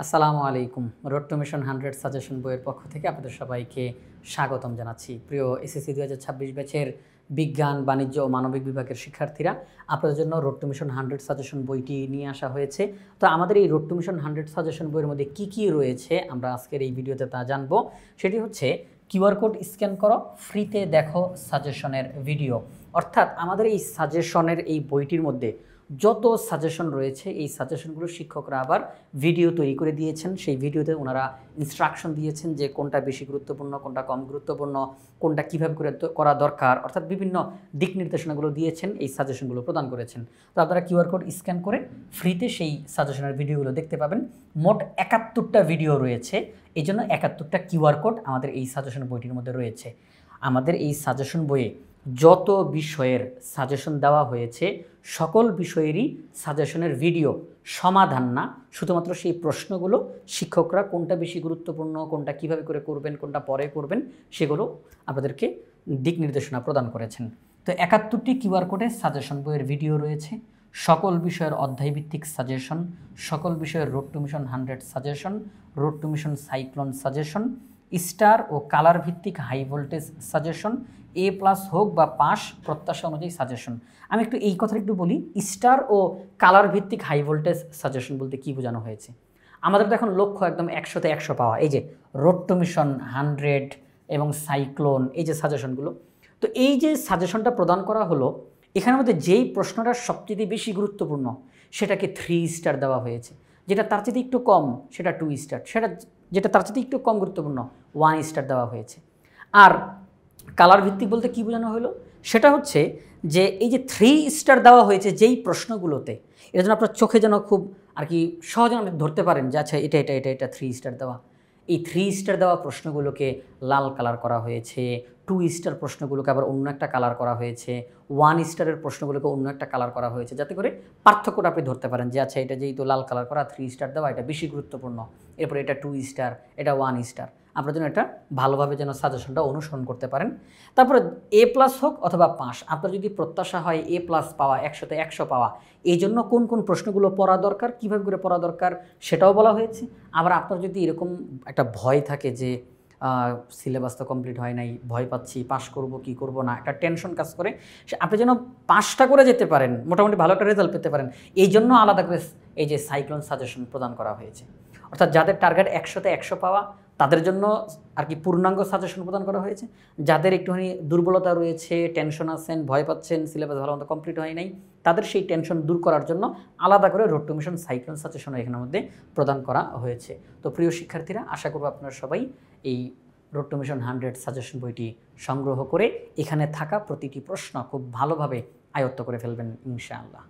আসসালামু আলাইকুম। Road to mission 100 suggestion বইয়ের পক্ষ থেকে আপনাদের সবাইকে স্বাগতম জানাচ্ছি। প্রিয় এসএসসি 2026 ব্যাচের বিজ্ঞান, বাণিজ্য ও মানবিক বিভাগের শিক্ষার্থীরা, আপনাদের জন্য রোড টু মিশন 100 সাজেশন বইটি নিয়ে আসা হয়েছে। তো আমাদের এই রোড টু মিশন 100 সাজেশন বইয়ের মধ্যে কী রয়েছে আমরা আজকের এই ভিডিওতে তা জানবো। সেটি হচ্ছে কিউআর কোড স্ক্যান করো, ফ্রিতে দেখো সাজেশনের ভিডিও। অর্থাৎ আমাদের এই সাজেশনের এই বইটির মধ্যে যত সাজেশন রয়েছে এই সাজেশনগুলো শিক্ষকরা আবার ভিডিও তৈরি করে দিয়েছেন। সেই ভিডিওতে ওনারা ইনস্ট্রাকশন দিয়েছেন যে কোনটা বেশি গুরুত্বপূর্ণ, কোনটা কম গুরুত্বপূর্ণ, কোনটা কীভাবে করে করা দরকার, অর্থাৎ বিভিন্ন দিক নির্দেশনাগুলো দিয়েছেন, এই সাজেশনগুলো প্রদান করেছেন। তো আপনারা কিউআর কোড স্ক্যান করে ফ্রিতে সেই সাজেশনের ভিডিওগুলো দেখতে পাবেন। মোট 71টা ভিডিও রয়েছে, এই জন্য 71টা কিউআর কোড আমাদের এই সাজেশন বইটির মধ্যে রয়েছে। আমাদের এই সাজেশন বইয়ে যত বিষয়ের সাজেশন দেওয়া হয়েছে সকল বিষয়েরই সাজেশনের ভিডিও, সমাধান না, শুধুমাত্র সেই প্রশ্নগুলো শিক্ষকরা কোনটা বেশি গুরুত্বপূর্ণ, কোনটা কিভাবে করে করবেন, কোনটা পরে করবেন, সেগুলো আপনাদেরকে দিক নির্দেশনা প্রদান করেছেন। তো 71টি কিউআর কোডে সাজেশন বইয়ের ভিডিও রয়েছে, সকল বিষয়ের অধ্যায়ভিত্তিক সাজেশন, সকল বিষয়ের road to mission 100 suggestion, road to mission cyclone suggestion, star ও কালার ভিত্তিক হাই ভোল্টেজ সাজেশন, A+ হোক বা পাস প্রত্যাশা অনুযায়ী সাজেশন। আমি একটু এই কথা একটু বলি, স্টার ও কালার ভিত্তিক হাই ভোল্টেজ সাজেশন বলতে কী বোঝানো হয়েছে। আমাদের তো এখন লক্ষ্য একদম 100তে 100 পাওয়া। এই যে রোড টু মিশন 100 এবং সাইক্লোন, এই যে সাজেশনগুলো, তো এই যে সাজেশনটা প্রদান করা হলো, এখানের মধ্যে যেই প্রশ্নটা সবচেয়ে বেশি গুরুত্বপূর্ণ সেটাকে 3 স্টার দেওয়া হয়েছে, যেটা তার চেয়ে একটু কম সেটা 2 স্টার, যেটা তার চেয়ে একটু কম গুরুত্বপূর্ণ 1 স্টার দেওয়া হয়েছে। আর কালার ভিত্তিক বলতে কী বোঝানো হলো, সেটা হচ্ছে যে এই যে 3 স্টার দেওয়া হয়েছে যেই প্রশ্নগুলোতে, এর জন্য আপনার চোখে যেন খুব আর কি সহজে আপনি ধরতে পারেন যে আচ্ছা এটা 3 স্টার দেওয়া। এই 3 স্টার দেওয়া প্রশ্নগুলোকে লাল কালার করা হয়েছে, 2 স্টার প্রশ্নগুলোকে আবার অন্য একটা কালার করা হয়েছে, 1 স্টারের প্রশ্নগুলোকে অন্য একটা কালার করা হয়েছে, যাতে করে পার্থক্যটা আপনি ধরতে পারেন যে আচ্ছা এটা যেহেতু লাল কালার করা 3 স্টার দেওয়া, এটা বেশি গুরুত্বপূর্ণ, এরপরে এটা 2 স্টার, এটা 1 স্টার। আপনার জন্য এটা ভালোভাবে যেন সাজেশনটা অনুসরণ করতে পারেন। তারপরে A+ হোক অথবা পাস, আপনার যদি প্রত্যাশা হয় A+ পাওয়া, 100তে 100 পাওয়া, এই জন্য কোন কোন প্রশ্নগুলো পড়া দরকার, কীভাবে করে পড়া দরকার সেটাও বলা হয়েছে। আবার আপনার যদি এরকম একটা ভয় থাকে যে সিলেবাস তো কমপ্লিট হয় নাই, ভয় পাচ্ছি, পাস করব কি করব না, একটা টেনশন কাজ করে, আপনি যেন পাসটা করে যেতে পারেন, মোটামুটি ভালো একটা রেজাল্ট পেতে পারেন, এই জন্য আলাদা করে এই যে সাইক্লোন সাজেশন প্রদান করা হয়েছে। অর্থাৎ যাদের টার্গেট 100তে 100 পাওয়া তাদের জন্য আর কি পূর্ণাঙ্গ সাজেশন প্রদান করা হয়েছে। যাদের একটুখানি দুর্বলতা রয়েছে, টেনশন আছেন, ভয় পাচ্ছেন, সিলেবাস ভালো মতো কমপ্লিট হয় নাই, তাদের সেই টেনশন দূর করার জন্য আলাদা করে রোড টু মিশন সাইক্লোন সাজেশনও এখানের মধ্যে প্রদান করা হয়েছে। তো প্রিয় শিক্ষার্থীরা, আশা করব আপনারা সবাই এই রোড টু মিশন 100 সাজেশন বইটি সংগ্রহ করে এখানে থাকা প্রতিটি প্রশ্ন খুব ভালোভাবে আয়ত্ত করে ফেলবেন ইনশাআল্লাহ।